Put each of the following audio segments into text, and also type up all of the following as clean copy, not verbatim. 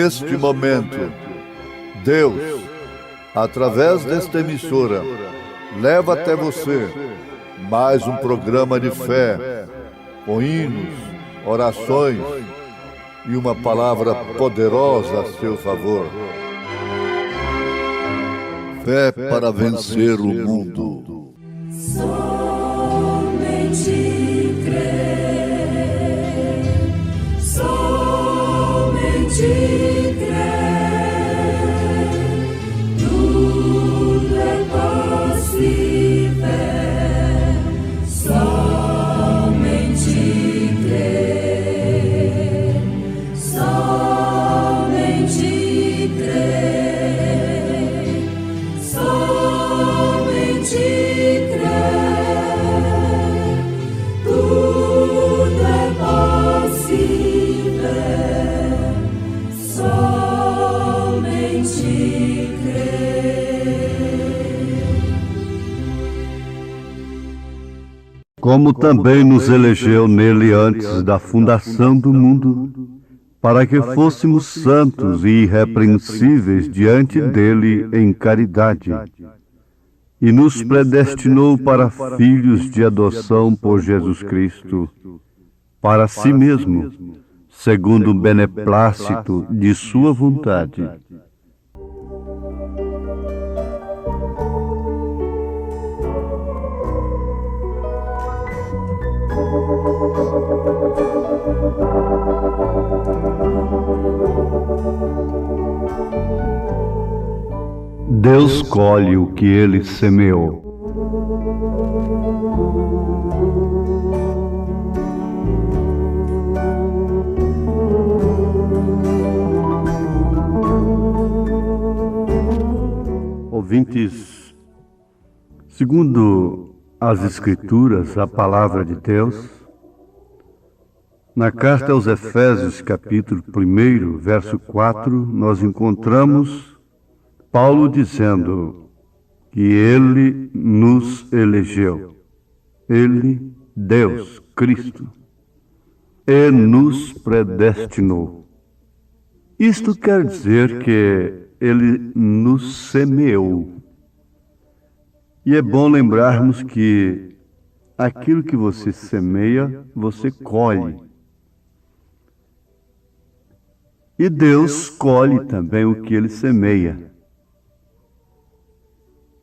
neste momento, Deus, através desta emissora, leva até você mais um programa de fé, com hinos, orações e uma palavra poderosa a seu favor. Fé para vencer o mundo. Somente crer, somente crer, tudo é possível, somente crer, somente crer, somente crer, tudo é possível, somente crer. Como também nos elegeu nele antes da fundação do mundo, para que fôssemos santos e irrepreensíveis diante dele em caridade, e nos predestinou para filhos de adoção por Jesus Cristo, para si mesmo, segundo o beneplácito de sua vontade. Deus colhe o que ele semeou. Ouvintes, segundo as Escrituras, a palavra de Deus, na carta aos Efésios, capítulo 1, verso 4, nós encontramos Paulo dizendo que ele nos elegeu, ele, Deus, Cristo, e nos predestinou. Isto quer dizer que ele nos semeou. E é bom lembrarmos que aquilo que você semeia, você colhe. E Deus colhe também o que ele semeia.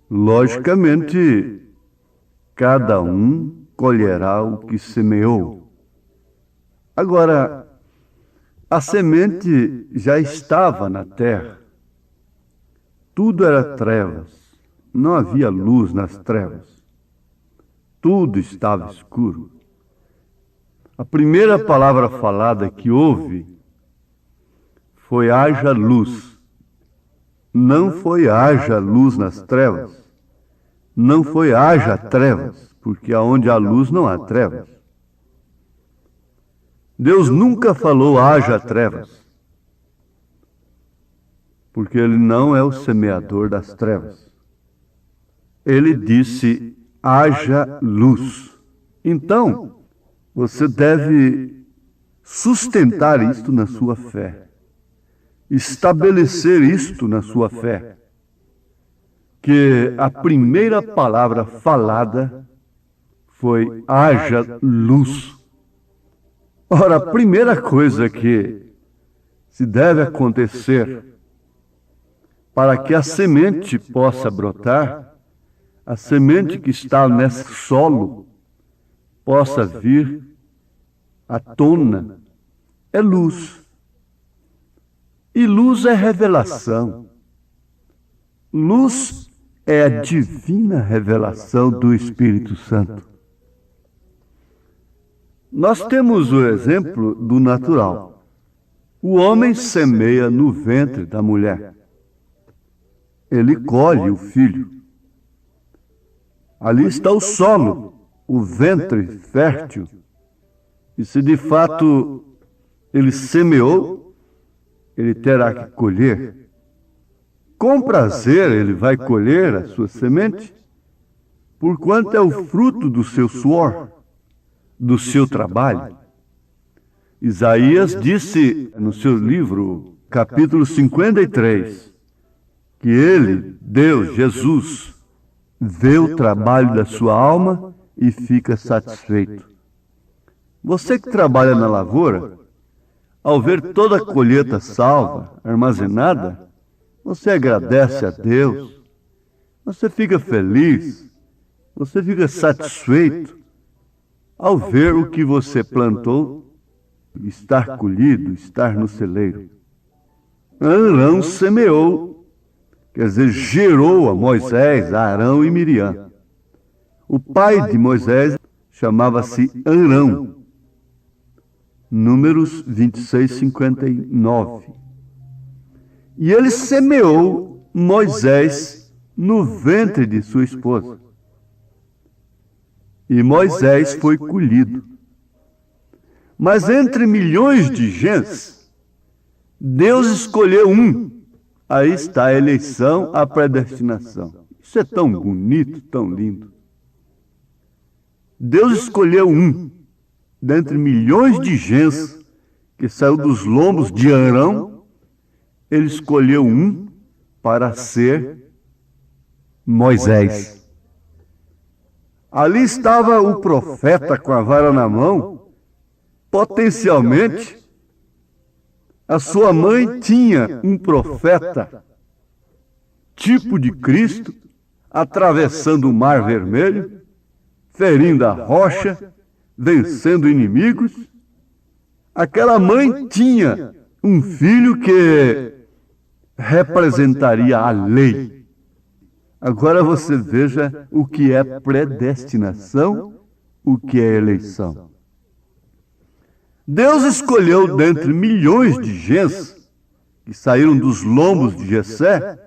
Logicamente, cada um colherá o que semeou. Agora, a semente já estava na terra. Tudo era trevas. Não havia luz nas trevas. Tudo estava escuro. A primeira palavra falada que houve foi haja luz. Não foi haja luz nas trevas. Não foi haja trevas, porque aonde há luz não há trevas. Deus nunca falou haja trevas, porque Ele não é o semeador das trevas. Ele disse haja luz. Então, você deve sustentar isto na sua fé, estabelecer isto na sua fé, que a primeira palavra falada foi haja luz. Ora, a primeira coisa que se deve acontecer para que a semente possa brotar, a semente que está nesse solo possa vir à tona, é luz. E luz é revelação. Luz é a divina revelação do Espírito Santo. Nós temos o exemplo do natural. O homem semeia no ventre da mulher. Ele colhe o filho. Ali está o solo, o ventre fértil. E se de fato ele semeou, ele terá que colher. Com prazer ele vai colher a sua semente, porquanto é o fruto do seu suor, do seu trabalho. Isaías disse no seu livro capítulo 53, que ele, Deus, Jesus, vê o trabalho da sua alma e fica satisfeito. Você que trabalha na lavoura, ao ver toda a colheita salva, armazenada, você agradece a Deus, você fica feliz, você fica satisfeito ao ver o que você plantou estar colhido, estar no celeiro. Arão semeou, quer dizer, gerou a Moisés, a Arão e Miriam. O pai de Moisés chamava-se Arão. Números 26, 59. E ele semeou Moisés no ventre de sua esposa. E Moisés foi colhido. Mas entre milhões de gens, Deus escolheu um. Aí está a eleição, a predestinação. Isso é tão bonito, tão lindo. Deus escolheu um, dentre milhões de gens, que saiu dos lombos de Arão, ele escolheu um para ser Moisés. Ali estava o profeta com a vara na mão. Potencialmente, a sua mãe tinha um profeta, tipo de Cristo, atravessando o Mar Vermelho, ferindo a rocha, vencendo inimigos. Aquela mãe tinha um filho que representaria a lei. Agora você veja o que é predestinação, o que é eleição. Deus escolheu dentre milhões de gens que saíram dos lombos de Jessé,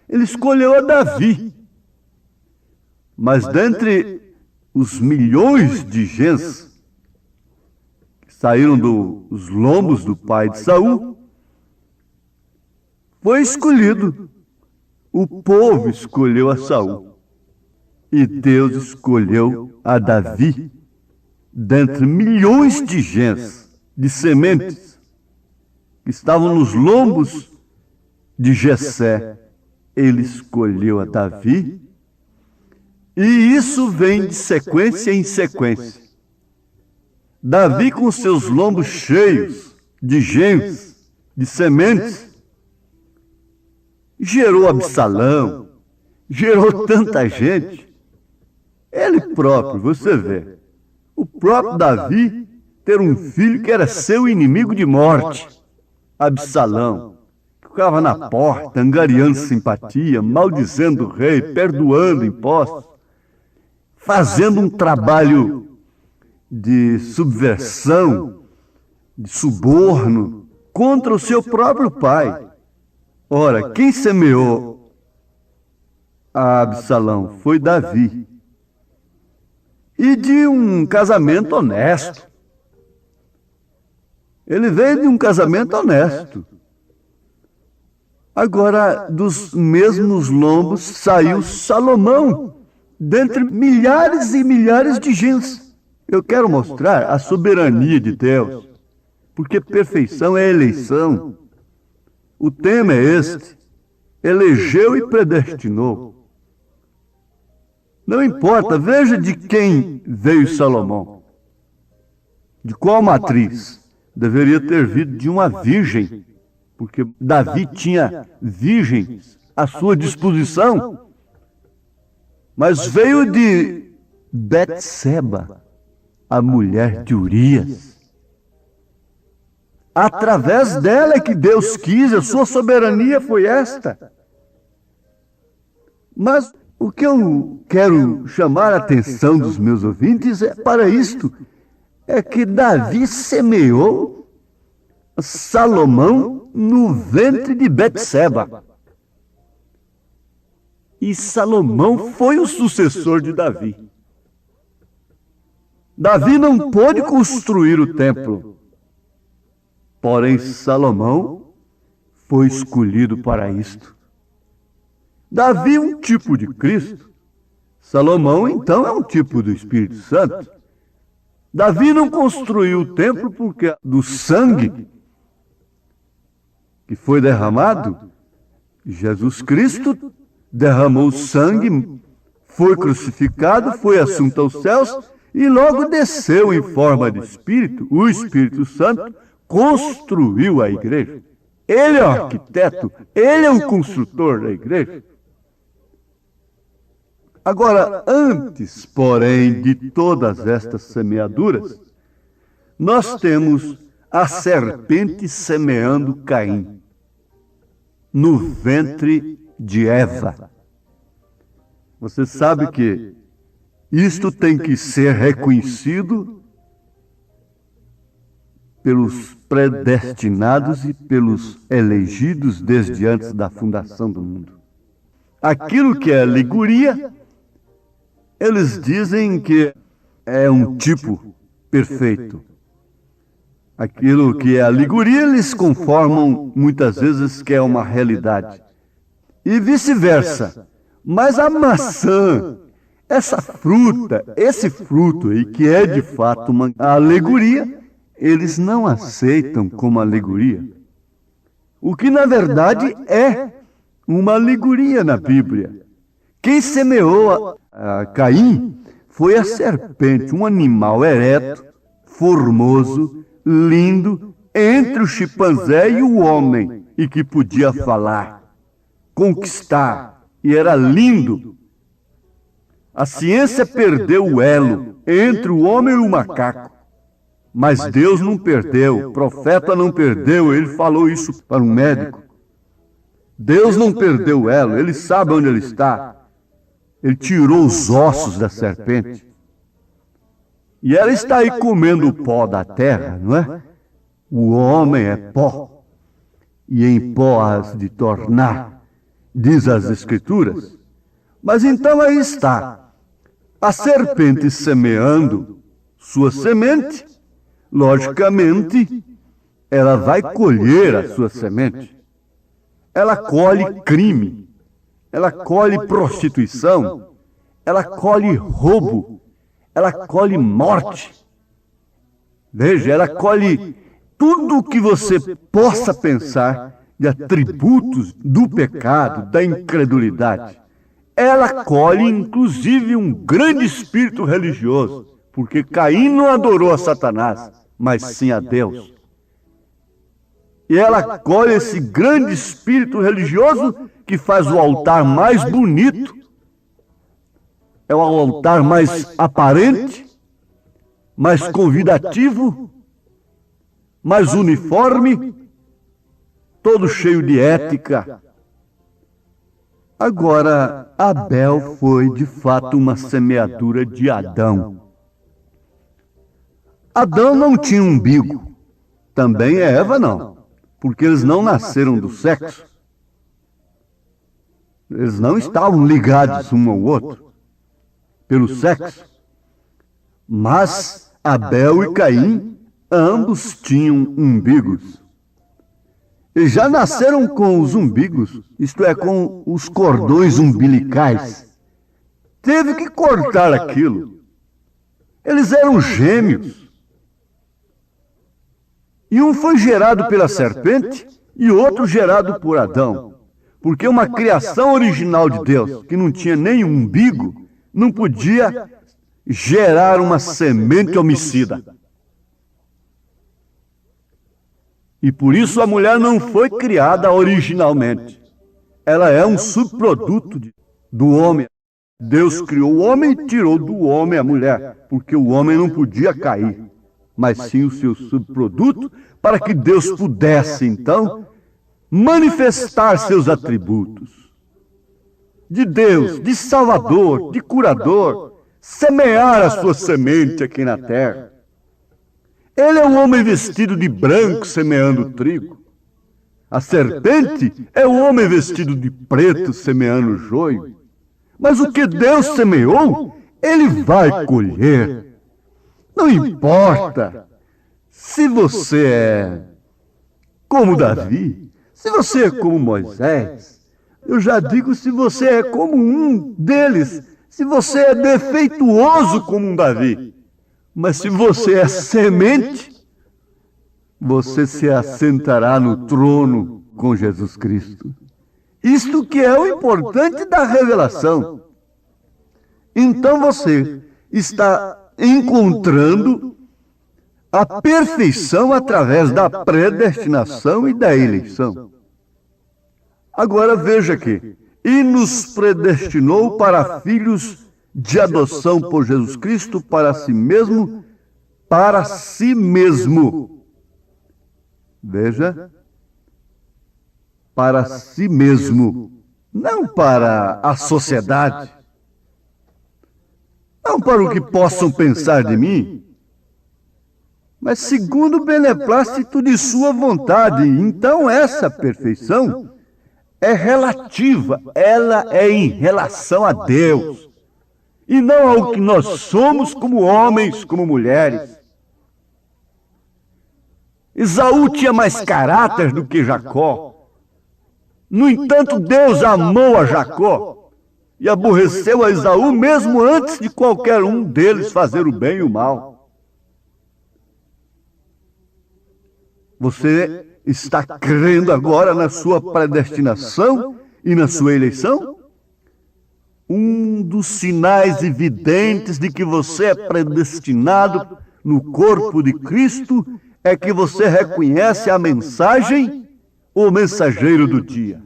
ele escolheu a Davi. Mas dentre os milhões de gens que saíram dos lombos do pai de Saul, foi escolhido. O povo escolheu a Saul. E Deus escolheu a Davi. Dentre milhões de gens, de sementes, que estavam nos lombos de Jessé, ele escolheu a Davi. E isso vem de sequência em sequência. Davi, com seus lombos cheios de gens, de sementes, gerou Absalão, gerou tanta gente. Ele próprio, você vê, o próprio Davi ter um filho que era seu inimigo de morte, Absalão, que ficava na porta, angariando simpatia, maldizendo o rei, perdoando impostos, fazendo um trabalho de subversão, de suborno, contra o seu próprio pai. Ora, quem semeou a Absalão foi Davi. E de um casamento honesto. Ele veio de um casamento honesto. Agora, dos mesmos lombos saiu Salomão, dentre milhares e milhares de gens. Eu quero mostrar a soberania de Deus, porque perfeição é eleição. O tema é este: elegeu e predestinou. Não importa, veja de quem veio Salomão. De qual matriz? Deveria ter vindo de uma virgem, porque Davi tinha virgens à sua disposição. Mas veio de Betseba, a mulher de Urias. Através dela é que Deus quis, a sua soberania foi esta. Mas o que eu quero chamar a atenção dos meus ouvintes é para isto: é que Davi semeou Salomão no ventre de Betseba. E Salomão foi o sucessor de Davi. Davi não pôde construir o templo, porém Salomão foi escolhido para isto. Davi é um tipo de Cristo, Salomão então é um tipo do Espírito Santo. Davi não construiu o templo porque do sangue que foi derramado, Jesus Cristo derramou sangue, foi crucificado, foi assunto aos céus e logo desceu em forma de Espírito. O Espírito Santo construiu a igreja. Ele é o arquiteto, ele é o construtor da igreja. Agora, antes, porém, de todas estas semeaduras, nós temos a serpente semeando Caim no ventre de Eva. Você sabe que isto tem que ser reconhecido pelos predestinados e pelos elegidos desde antes da fundação do mundo. Aquilo que é alegoria, eles dizem que é um tipo perfeito. Aquilo que é alegoria, eles conformam muitas vezes que é uma realidade. E vice-versa. Mas a maçã, essa fruta, esse fruto aí, que é de fato uma alegoria, eles não aceitam como alegoria. O que na verdade é uma alegoria na Bíblia. Quem semeou a Caim foi a serpente, um animal ereto, formoso, lindo, entre o chimpanzé e o homem, e que podia falar, conquistar, e era lindo. A ciência perdeu o elo entre o homem e o macaco, mas Deus não perdeu, o profeta não perdeu, ele falou isso para um médico. Deus não perdeu o elo, ele sabe onde ele está. Ele tirou os ossos da serpente. E ela está aí comendo o pó da terra, não é? O homem é pó, e em pó has de tornar, diz as Escrituras. Mas então aí está, a serpente semeando sua semente, logicamente, ela vai colher a sua semente. Ela colhe crime, ela colhe prostituição, ela colhe roubo, ela colhe morte. Veja, ela colhe tudo o que você possa pensar de atributos do pecado, da incredulidade. Ela colhe, inclusive, um grande espírito religioso, porque Caim não adorou a Satanás, mas sim a Deus. E ela colhe esse grande espírito religioso que faz o altar mais bonito, é o altar mais aparente, mais convidativo, mais uniforme, todo cheio de ética. Agora, Abel foi de fato uma semeadura de Adão. Adão não tinha umbigo, também Eva não, porque eles não nasceram do sexo. Eles não estavam ligados um ao outro pelo sexo. Mas Abel e Caim, ambos tinham umbigos. E já nasceram com os umbigos, isto é, com os cordões umbilicais. Teve que cortar aquilo. Eles eram gêmeos. E um foi gerado pela serpente e outro gerado por Adão. Porque uma criação original de Deus, que não tinha nem umbigo, não podia gerar uma semente homicida. E por isso a mulher não foi criada originalmente. Ela é um subproduto do homem. Deus criou o homem e tirou do homem a mulher, porque o homem não podia cair, mas sim o seu subproduto, para que Deus pudesse, então, manifestar seus atributos de Deus, de Salvador, de curador, semear a sua semente aqui na terra. Ele é um homem vestido de branco semeando trigo. A serpente é o homem vestido de preto semeando joio. Mas o que Deus semeou, ele vai colher. Não importa se você é como Davi, se você é como Moisés. Eu já digo, se você é como um deles, se você é defeituoso como um Davi. Mas se você é semente, você se assentará no trono com Jesus Cristo. Isto que é o importante da revelação. Então você está encontrando a perfeição através da predestinação e da eleição. Agora veja aqui. E nos predestinou para filhos de adoção por Jesus Cristo para si mesmo, para si mesmo. Veja, para si mesmo, não para a sociedade, não para o que possam pensar de mim, mas segundo o beneplácito de sua vontade. Então essa perfeição é relativa, ela é em relação a Deus, e não ao que nós somos como homens, como mulheres. Esaú tinha mais caráter do que Jacó. No entanto, Deus amou a Jacó e aborreceu a Esaú mesmo antes de qualquer um deles fazer o bem e o mal. Você está crendo agora na sua predestinação e na sua eleição? Um dos sinais evidentes de que você é predestinado no corpo de Cristo é que você reconhece a mensagem, o mensageiro do dia.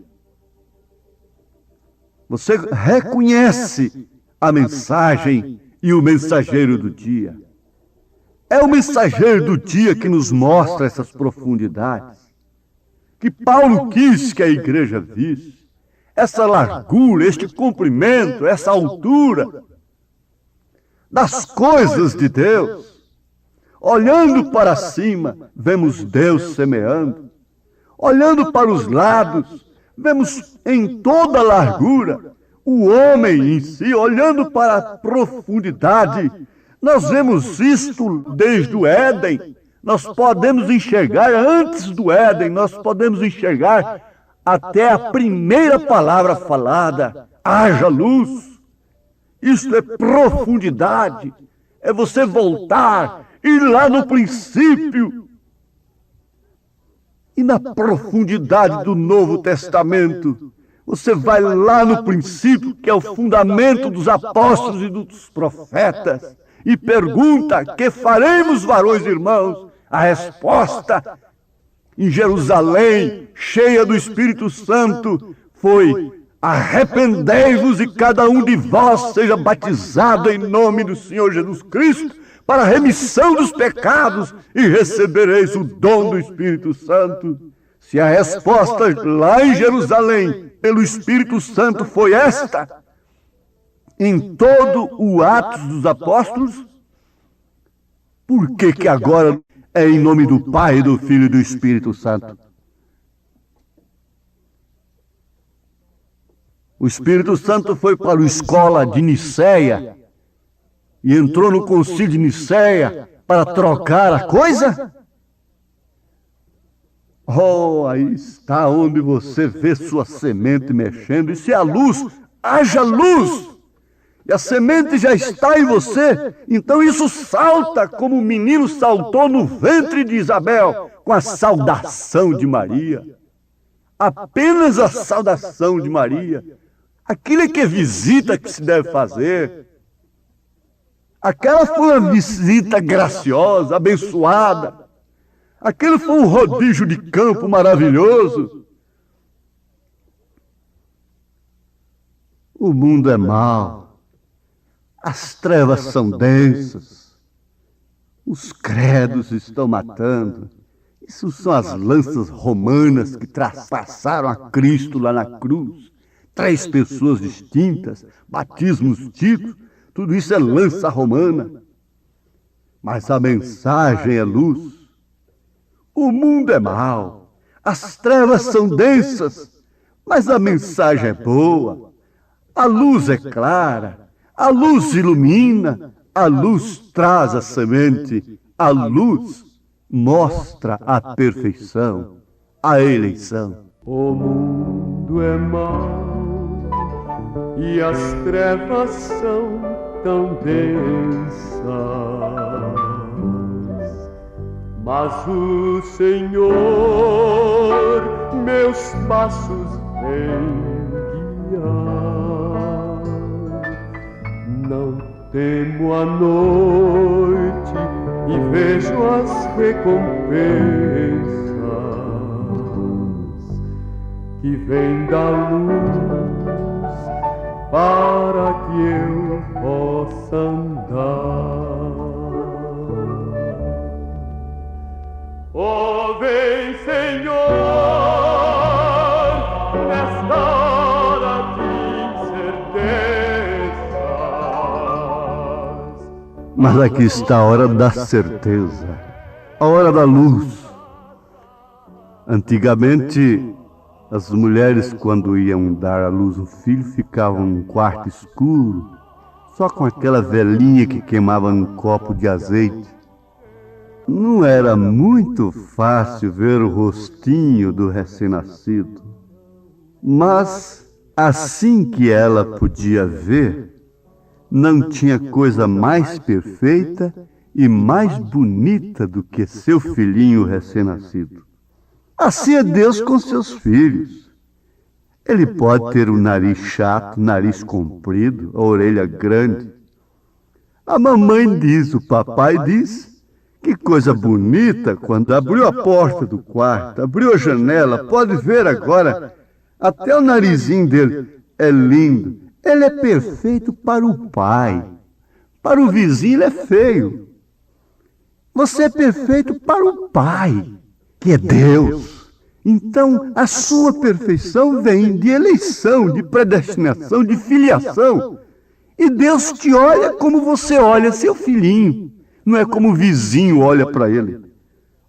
Você reconhece a mensagem e o mensageiro do dia. É o mensageiro do dia que nos mostra essas profundidades que Paulo quis que a igreja visse. Essa largura, este comprimento, essa altura das coisas de Deus. Olhando para cima, vemos Deus semeando. Olhando para os lados, vemos em toda a largura o homem em si. Olhando para a profundidade, nós vemos isto desde o Éden. Nós podemos enxergar antes do Éden, nós podemos enxergar até a primeira palavra falada, haja luz. Isto é profundidade, é você voltar, ir lá no princípio. E na profundidade do Novo Testamento, você vai lá no princípio, que é o fundamento dos apóstolos e dos profetas, e pergunta: que faremos, varões e irmãos? A resposta em Jerusalém, cheia do Espírito Santo, foi: arrependei-vos e cada um de vós seja batizado em nome do Senhor Jesus Cristo para a remissão dos pecados e recebereis o dom do Espírito Santo. Se a resposta lá em Jerusalém pelo Espírito Santo foi esta, em todo o Atos dos Apóstolos, por que agora é em nome do Pai, do Filho e do Espírito Santo? O Espírito Santo foi para a escola de Niceia e entrou no concílio de Niceia para trocar a coisa? Oh, aí está onde você vê sua semente mexendo. E se a luz, haja luz. E a semente já está em você, então isso salta como o menino saltou no ventre de Isabel, com a saudação de Maria. Apenas a saudação de Maria. Aquilo é que é visita que se deve fazer. Aquela foi uma visita graciosa, abençoada. Aquele foi um rodízio de campo maravilhoso. O mundo é mau. As trevas são densas, os credos estão matando. Isso são as lanças romanas que traspassaram a Cristo lá na cruz. 3 pessoas distintas, batismos distintos, tudo isso é lança romana. Mas a mensagem é luz. O mundo é mau, as trevas são densas, mas a mensagem é boa. A luz é clara. A luz ilumina, a luz traz a semente, a luz mostra a perfeição, a eleição. O mundo é mau e as trevas são tão densas, mas o Senhor meus passos vem guiar. Não temo a noite e vejo as recompensas que vêm da luz para que eu possa andar. Oh, vem, Senhor, nesta hora de incertezas. Mas aqui está a hora da certeza, a hora da luz. Antigamente, as mulheres, quando iam dar à luz um filho, ficavam num quarto escuro, só com aquela velinha que queimava num copo de azeite. Não era muito fácil ver o rostinho do recém-nascido. Mas, assim que ela podia ver, não tinha coisa mais perfeita e mais bonita do que seu filhinho recém-nascido. Assim é Deus com seus filhos. Ele pode ter o nariz chato, nariz comprido, a orelha grande. A mamãe diz, o papai diz, que coisa bonita quando abriu a porta do quarto, abriu a janela, pode ver agora, até o narizinho dele é lindo. Ele é perfeito para o pai, para o vizinho ele é feio. Você é perfeito para o pai, que é Deus. Então, a sua perfeição vem de eleição, de predestinação, de filiação. E Deus te olha como você olha seu filhinho, não é como o vizinho olha para ele.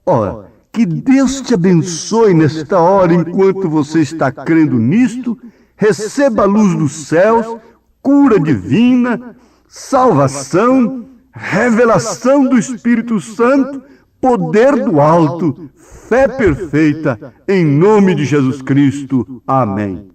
Ora, que Deus te abençoe nesta hora, enquanto você está crendo nisto, receba a luz dos céus, cura divina, salvação, revelação do Espírito Santo, poder do alto, fé perfeita, em nome de Jesus Cristo. Amém.